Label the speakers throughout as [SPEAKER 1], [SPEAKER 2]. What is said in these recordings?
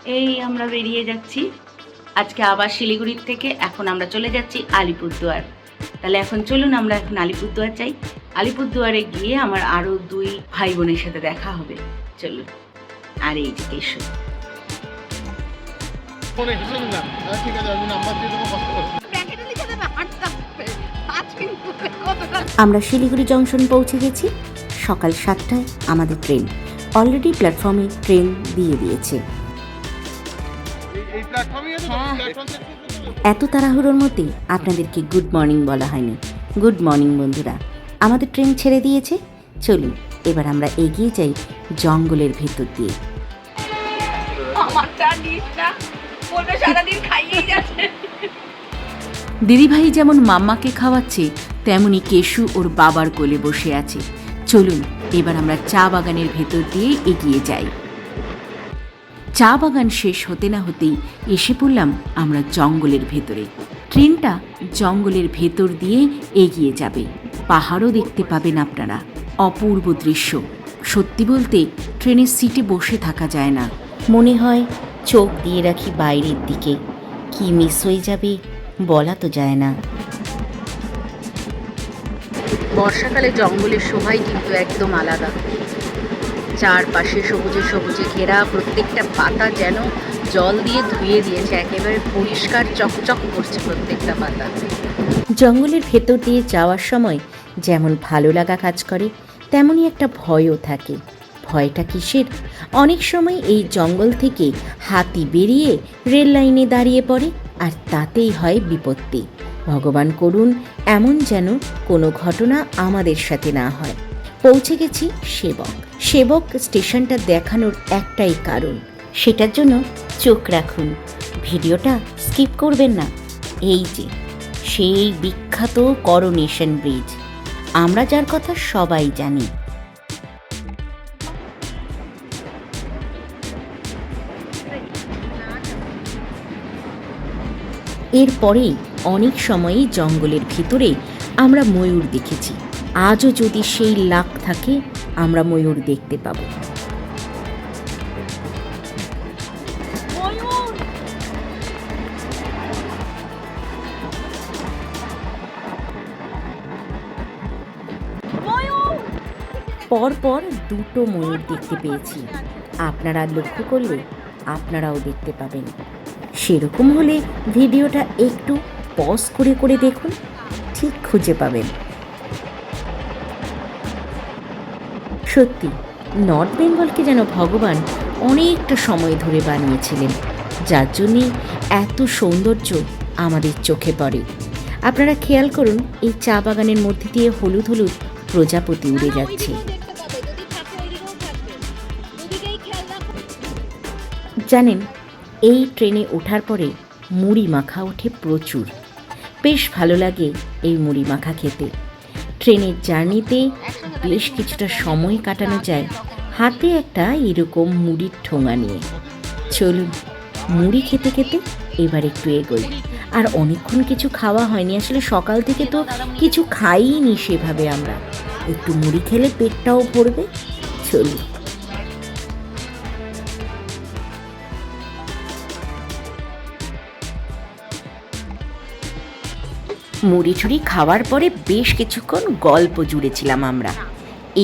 [SPEAKER 1] এই আমরা বেরিয়ে যাচ্ছি আজকে আবার শিলিগুড়ির থেকে। এখন আমরা চলে যাচ্ছি আলিপুরদুয়ার। তাহলে এখন চলুন আমরা এখন আলিপুরদুয়ার যাই। আলিপুরদুয়ারে গিয়ে আমার আরও 2 ভাই বোনের সাথে দেখা হবে। চলুন। আর এই যে কেশু,
[SPEAKER 2] আমরা শিলিগুড়ি জংশন পৌঁছে গেছি। সকাল 7টায় আমাদের ট্রেন। অলরেডি প্ল্যাটফর্মে ট্রেন দিয়ে দিয়েছে। এত তাড়াহুড়োর মধ্যে আপনাদেরকে গুড মর্নিং বলা হয়নি। গুড মর্নিং বন্ধুরা, আমাদের ট্রেন ছেড়ে দিয়েছে। চলুন এবার আমরা এগিয়ে যাই জঙ্গলের ভেতর দিয়ে। দিদিভাই যেমন মাম্মাকে খাওয়াচ্ছে, তেমনি কেশু ওর বাবার কোলে বসে আছে। চলুন এবার আমরা চা বাগানের ভেতর দিয়ে এগিয়ে যাই। চা বাগান শেষ হতে না হতেই এসে পড়লাম আমরা জঙ্গলের ভেতরে। ট্রেনটা জঙ্গলের ভেতর দিয়ে এগিয়ে যাবে। পাহাড়ও দেখতে পাবেন আপনারা। অপূর্ব দৃশ্য। সত্যি বলতে ট্রেনের সিটে বসে থাকা যায় না। মনে হয় চোখ দিয়ে রাখি বাইরের দিকে, কি মিস হয়ে যাবে বলা তো যায় না। বর্ষাকালে জঙ্গলের শোভাই কিন্তু একদম আলাদা। চারপাশে সবুজে সবুজে ঘেরা, প্রত্যেকটা পাতা যেন জল দিয়ে ধুয়ে দিয়েছে, একেবারে পরিষ্কার চকচক করছে প্রত্যেকটা পাতা। জঙ্গলের ভেতর দিয়ে যাওয়ার সময় যেমন ভালো লাগা কাজ করে, তেমনই একটা ভয়ও থাকে। ভয়টা কিসের? অনেক সময় এই জঙ্গল থেকে হাতি বেরিয়ে রেল লাইনে দাঁড়িয়ে পড়ে, আর তাতেই হয় বিপত্তি। ভগবান করুন এমন যেন কোনো ঘটনা আমাদের সাথে না হয়। পৌঁছে গেছি সেবক। সেবক স্টেশনটা দেখানোর একটাই কারণ, সেটার জন্য চোখ রাখুন, ভিডিওটা স্কিপ করবেন না। এই যে সেই বিখ্যাত করোনেশন ব্রিজ, আমরা যার কথা সবাই জানি। এরপরেই অনেক সময়ই জঙ্গলের ভিতরে আমরা ময়ূর দেখেছি। আজও যদি সেই লাক থাকে আমরা ময়ূর দেখতে পাব। পরপর 2টো ময়ূর দেখতে পেয়েছি। আপনারা লক্ষ্য করলে আপনারাও দেখতে পাবেন। সেরকম হলে ভিডিওটা একটু পজ করে করে দেখুন, ঠিক খুঁজে পাবেন। সত্যি নর্থ বেঙ্গলকে যেন ভগবান অনেকটা সময় ধরে বানিয়েছিলেন, যার জন্যে এত সৌন্দর্য আমাদের চোখে পড়ে। আপনারা খেয়াল করুন, এই চা বাগানের মধ্যে দিয়ে হলুদ হলুদ প্রজাপতি উড়ে যাচ্ছে। জানেন, এই ট্রেনে ওঠার পরে মুড়ি মাখা ওঠে প্রচুর। বেশ ভালো লাগে এই মুড়ি মাখা খেতে। ট্রেনের জার্নিতে বেশ কিছুটা সময় কাটানো যায় হাতে একটা এরকম মুড়ির ঠোঙা নিয়ে। চলুন মুড়ি খেতে খেতে এবার একটু এগোই। আর অনেকক্ষণ কিছু খাওয়া হয়নি, আসলে সকাল থেকে তো কিছু খাইনি সেভাবে। আমরা একটু মুড়ি খেলে পেটটাও ভরবে। চলুন। মুড়ি ঝুড়ি খাওয়ার পরে বেশ কিছুক্ষণ গল্প জুড়েছিলাম আমরা।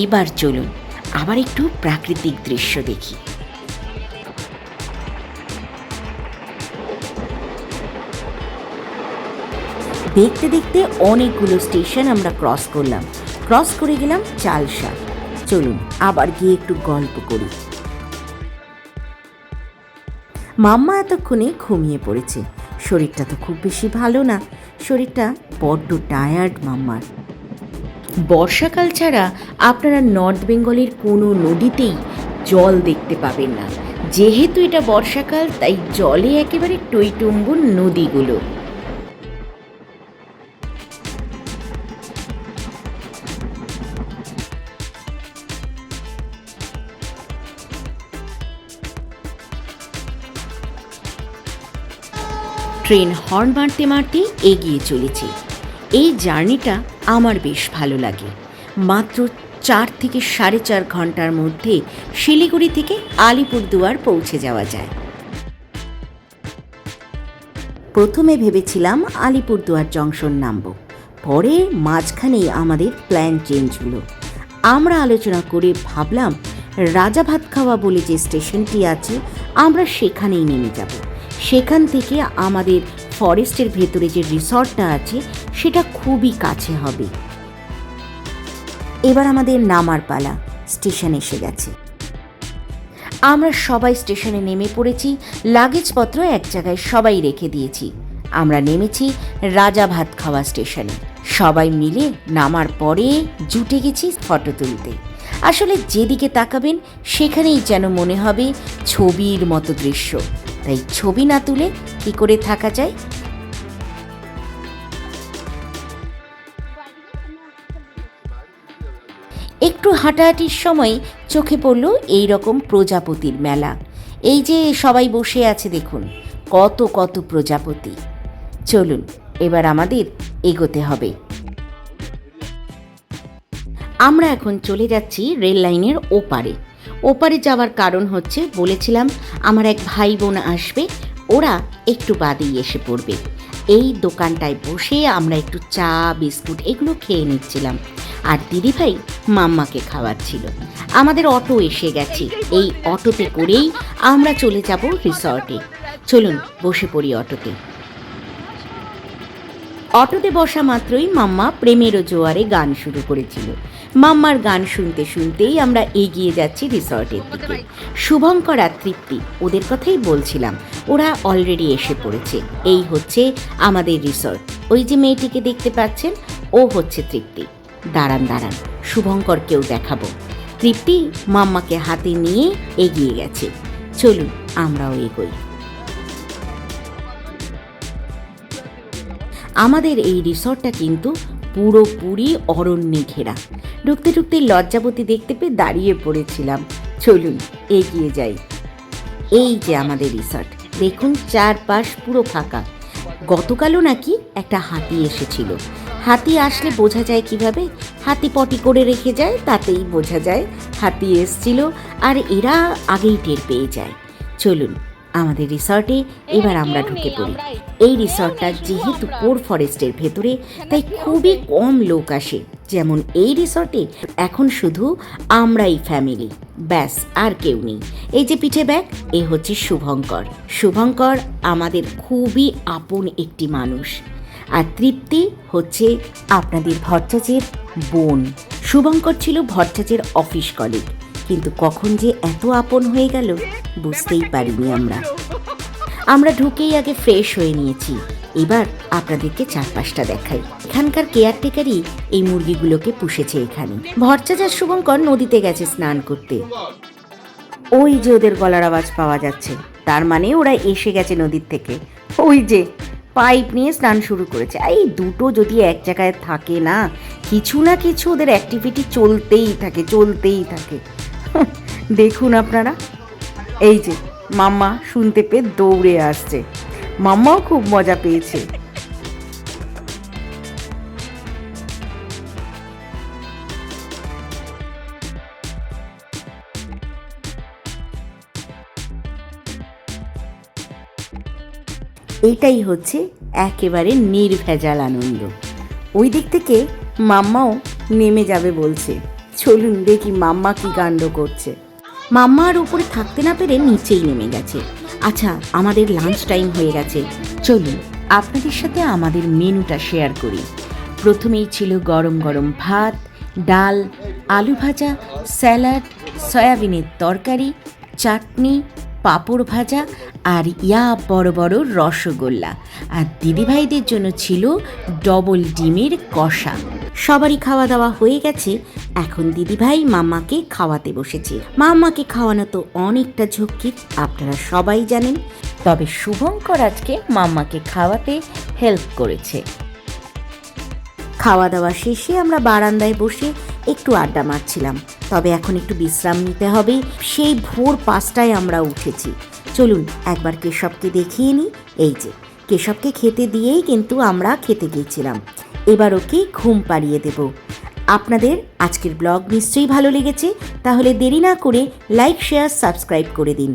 [SPEAKER 2] এবার চলুন আবার একটু প্রাকৃতিক দৃশ্য দেখি। দেখতে দেখতে অনেকগুলো স্টেশন আমরা ক্রস করলাম। ক্রস করে গেলাম চালসা। চলুন আবার গিয়ে একটু গল্প করি। মাম্মা এতক্ষণে ঘুমিয়ে পড়েছে। শরীরটা তো খুব বেশি ভালো না, শরীরটা বড্ড টায়ার্ড মাম্মার। বর্ষাকাল ছাড়া আপনারা নর্থ বেঙ্গলের কোনো নদীতেই জল দেখতে পাবেন না। যেহেতু এটা বর্ষাকাল, তাই জলে একেবারে টইটুম্বুর নদীগুলো। ট্রেন হর্ন মারতে মারতে এগিয়ে চলেছে। এই জার্নিটা আমার বেশ ভালো লাগে। মাত্র 4 থেকে 4.5 ঘন্টার মধ্যে শিলিগুড়ি থেকে আলিপুরদুয়ার পৌঁছে যাওয়া যায়। প্রথমে ভেবেছিলাম আলিপুরদুয়ার জংশন নামব, পরে মাঝখানেই আমাদের প্ল্যান চেঞ্জ হলো। আমরা আলোচনা করে ভাবলাম রাজা ভাত খাওয়া বলে যে স্টেশনটি আছে আমরা সেখানেই নেমে যাব। সেখান থেকে আমাদের ফরেস্টের ভেতরে যে রিসর্টটা আছে সেটা খুবই কাছে হবে। এবার আমাদের নামার পালা, স্টেশন এসে গেছে। আমরা সবাই স্টেশনে নেমে পড়েছি, লাগেজপত্র এক জায়গায় সবাই রেখে দিয়েছি। আমরা নেমেছি রাজা ভাত খাওয়া স্টেশনে। সবাই মিলে নামার পরে জুটে গেছি ফটো তুলতে। আসলে যেদিকে তাকাবেন সেখানেই যেন মনে হবে ছবির মতো দৃশ্য, তাই ছবি না তুলে কি করে থাকা যায়। একটু হাঁটাহাঁটির সময় চোখে পড়ল এই রকম প্রজাপতির মেলা। এই যে সবাই বসে আছে দেখুন, কত কত প্রজাপতি। চলুন এবার আমাদের এগোতে হবে। আমরা এখন চলে যাচ্ছি রেল লাইনের ওপারে। ওপারে যাওয়ার কারণ হচ্ছে, বলেছিলাম আমার এক ভাই বোন আসবে, ওরা একটু বাদেই এসে পড়বে। এই দোকানটায় বসে আমরা একটু চা বিস্কুট এগুলো খেয়ে নিচ্ছিলাম, আর দিদিভাই মাম্মাকে খাওয়াচ্ছিল। আমাদের অটো এসে গেছে, এই অটোতে করেই আমরা চলে যাব রিসর্টে। চলুন বসে পড়ি অটোতে। অটোতে বসা মাত্রই মাম্মা প্রেমেরও জোয়ারে গান শুরু করেছিল। মাম্মার গান শুনতে শুনতেই আমরা এগিয়ে যাচ্ছি রিসর্টের দিকে। শুভঙ্কর আর তৃপ্তি, ওদের কথাই বলছিলাম, ওরা অলরেডি এসে পড়েছে। এই হচ্ছে আমাদের রিসর্ট। ওই যে মেয়েটিকে দেখতে পাচ্ছেন, ও হচ্ছে তৃপ্তি। দাঁড়ান দাঁড়ান, শুভঙ্করকেও দেখাবো। তৃপ্তি মাম্মাকে হাতে নিয়ে এগিয়ে গেছে। চলুন আমরাও এগোই। আমাদের এই রিসর্টটা কিন্তু পুরোপুরি অরণ্যে ঘেরা। ঢুকতে ঢুকতে লজ্জাবতী দেখতে পেয়ে দাঁড়িয়ে পড়েছিলাম। চলুন এগিয়ে যাই। এই যে আমাদের রিসর্ট, দেখুন চারপাশ পুরো ফাঁকা। গতকালও নাকি একটা হাতি এসেছিল। হাতি আসলে বোঝা যায় কিভাবে? হাতি পটি করে রেখে যায়, তাতেই বোঝা যায় হাতি এসছিল, আর এরা আগেই টের পেয়ে যায়। চলুন আমাদের রিসর্টে এবার আমরা ঢুকে পড়ি। এই রিসর্টটা যেহেতু কোর ফরেস্টের ভেতরে, তাই খুবই কম লোক আসে। যেমন এই রিসর্টে এখন শুধু আমরাই ফ্যামিলি, ব্যাস আর কেউ নেই। এই যে পিঠে ব্যাগ, এ হচ্ছে শুভঙ্কর। শুভঙ্কর আমাদের খুবই আপন একটি মানুষ। আর তৃপ্তি হচ্ছে আপনাদের ভট্টাচার্যের বোন। শুভঙ্কর ছিল ভট্টাচার্যের অফিস কলিগ, কিন্তু কখন যে এত আপন হয়ে গেল বুঝতেই পারিনি আমরা ঢুকেই আগে ফ্রেশ হয়ে নিয়েছি। এবার আপনাদেরকে চারপাশটা দেখাই। এখানকার কেয়ারটেকারই এই মুরগিগুলোকে পুষেছে এখানে। ভট্টাচার্য শুভঙ্কর নদীতে গেছে স্নান করতে। ওই যে ওদের গলার আওয়াজ পাওয়া যাচ্ছে, তার মানে ওরা এসে গেছে নদীর থেকে। ওই যে পাইপ নিয়ে স্নান শুরু করেছে। এই দুটো যদি এক জায়গায় থাকে না, কিছু না কিছু ওদের অ্যাক্টিভিটি চলতেই থাকে। দেখুন আপনারা, এই যে মাম্মা শুনতে পেয়ে দৌড়ে আসছে। মাম্মাও খুব মজা পেয়েছে। এটাই হচ্ছে একেবারে নির্ভেজাল আনন্দ। ওই দিক থেকে মাম্মাও নেমে যাবে বলছে। চলুন দেখি মাম্মা কি কাণ্ড করছে। মাম্মা আর উপরে থাকতে না পেরে নিচেই নেমে গেছে। আচ্ছা, আমাদের লাঞ্চ টাইম হয়ে গেছে। চলুন আপনাদের সাথে আমাদের মেনুটা শেয়ার করি। প্রথমেই ছিল গরম গরম ভাত, ডাল, আলু ভাজা, স্যালাড, সয়াবিনের তরকারি, চাটনি, পাঁপড় ভাজা আর বড় বড় রসগোল্লা। আর দিদিভাইদের জন্য ছিল ডবল ডিমের কষা। সবারই খাওয়া দাওয়া হয়ে গেছে। এখন দিদিভাই মাম্মাকে খাওয়াতে বসেছে। মাম্মাকে খাওয়ানো তো অনেকটা ঝক্কি, আপনারা সবাই জানেন। তবে শুভঙ্কর আজকে মাম্মাকে খাওয়াতে হেল্প করেছে। খাওয়া দাওয়া শেষে আমরা বারান্দায় বসে একটু আড্ডা মারছিলাম। তবে এখন একটু বিশ্রাম নিতে হবে। সেই ভোর 5টায় আমরা উঠেছি। চলুন একবার কেশবকে দেখিয়ে নিই। এই যে কেশবকে খেতে দিয়েই কিন্তু আমরা খেতে গিয়েছিলাম। এবার ওকে ঘুম পাড়িয়ে দেব। আপনাদের আজকের ব্লগ নিশ্চয়ই ভালো লেগেছে, তাহলে দেরি না করে লাইক, শেয়ার, সাবস্ক্রাইব করে দিন।